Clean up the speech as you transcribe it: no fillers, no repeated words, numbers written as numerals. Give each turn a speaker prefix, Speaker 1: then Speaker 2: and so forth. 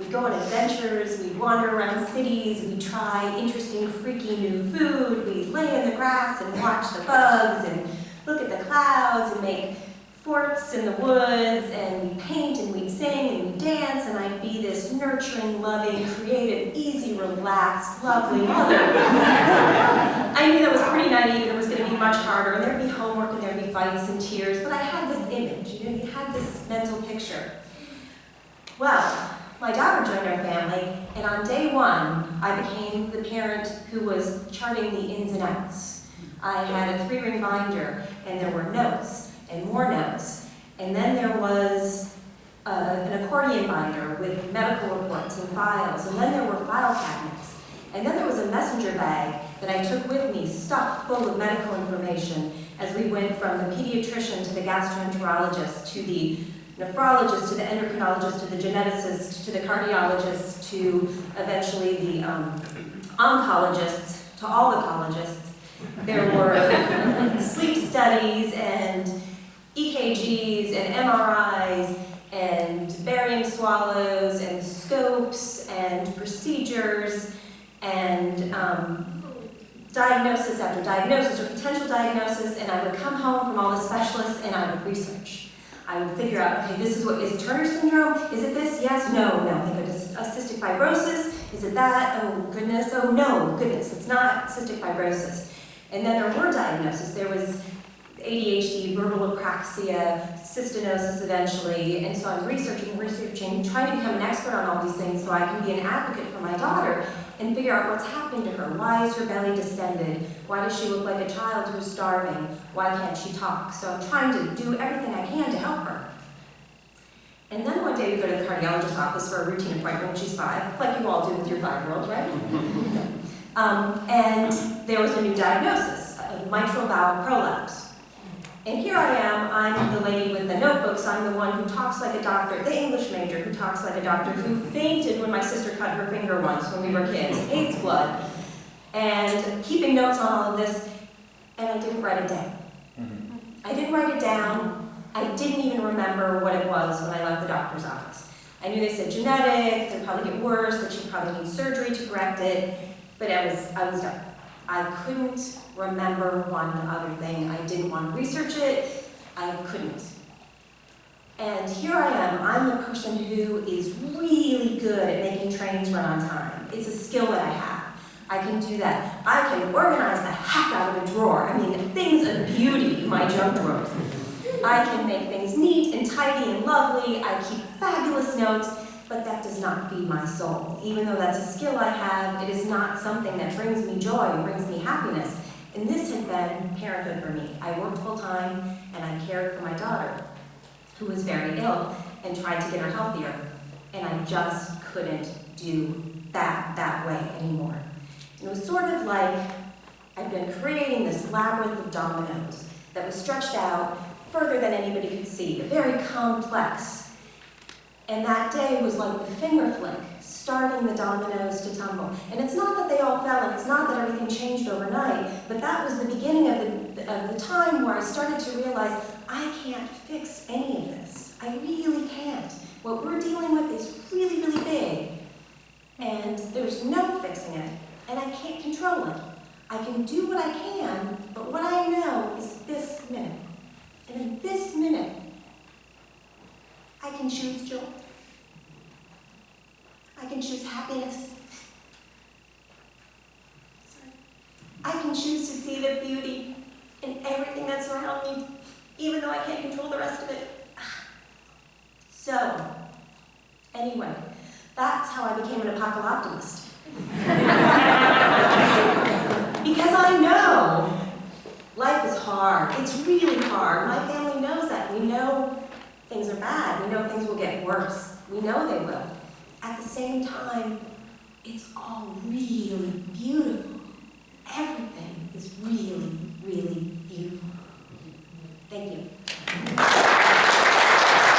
Speaker 1: We'd go on adventures, we'd wander around cities, we'd try interesting, freaky new food, we'd lay in the grass and watch the bugs and look at the clouds and make forts in the woods, and we'd paint and we'd sing and we'd dance, and I'd be this nurturing, loving, creative, easy, relaxed, lovely mother. I knew that was pretty naive and it was going to be much harder, and there'd be homework and there'd be fights and tears, but I had this image, you had this mental picture. Well, my daughter joined our family, and on day one, I became the parent who was charting the ins and outs. I had a 3-ring binder, and there were notes, and more notes. And then there was an accordion binder with medical reports and files, and then there were file cabinets. And then there was a messenger bag that I took with me, stuffed full of medical information, as we went from the pediatrician to the gastroenterologist to the nephrologist, to the endocrinologist, to the geneticist, to the cardiologist, to eventually the oncologists, to all the ecologists. There were sleep studies and EKGs and MRIs and barium swallows and scopes and procedures and diagnosis after diagnosis or potential diagnosis, and I would come home from all the specialists and I would research. I would figure out, okay, this is what, is it Turner syndrome? Is it this? Yes, no, thank goodness. Cystic fibrosis? Is it that? Oh goodness, oh no, goodness, it's not cystic fibrosis. And then there were diagnoses. There was ADHD, verbal apraxia, cystinosis eventually, and so I'm researching, trying to become an expert on all these things so I can be an advocate for my daughter and figure out what's happening to her. Why is her belly distended? Why does she look like a child who's starving? Why can't she talk? So I'm trying to do everything I can to help her. And then one day we go to the cardiologist's office for a routine appointment when she's 5, like you all do with your 5-year-olds, right? And there was a new diagnosis, a mitral valve prolapse. And here I am, I'm the lady with the notebooks, I'm the one who talks like a doctor, the English major who talks like a doctor, who fainted when my sister cut her finger once when we were kids, hates blood, and keeping notes on all of this, and I didn't write it down. I didn't write it down, I didn't even remember what it was when I left the doctor's office. I knew they said genetic, they'd probably get worse, that she'd probably need surgery to correct it, but I was done. I couldn't remember one other thing. I didn't want to research it. I couldn't. And here I am. I'm the person who is really good at making trains run on time. It's a skill that I have. I can do that. I can organize the heck out of a drawer. I mean, things of beauty, my junk drawers. I can make things neat and tidy and lovely. I keep fabulous notes. But that does not feed my soul. Even though that's a skill I have, it is not something that brings me joy and brings me happiness. And this had been parenthood for me. I worked full-time, and I cared for my daughter, who was very ill, and tried to get her healthier. And I just couldn't do that way anymore. And it was sort of like I'd been creating this labyrinth of dominoes that was stretched out further than anybody could see, very complex. And that day was like the finger flick, starting the dominoes to tumble. And it's not that they all fell, and it's not that everything changed overnight, but that was the beginning of the time where I started to realize I can't fix any of this. I really can't. What we're dealing with is really, really big, and there's no fixing it, and I can't control it. I can do what I can, but what I know is this minute. And in this minute, I can choose joy. I can choose happiness. I can choose to see the beauty in everything that's around me, even though I can't control the rest of it. So, anyway, that's how I became an Apocaloptimist. Because I know life is hard. It's really hard. My family knows that. We know things are bad. We know things will get worse. We know they will. At the same time, it's all really beautiful. Everything is really, really beautiful. Thank you.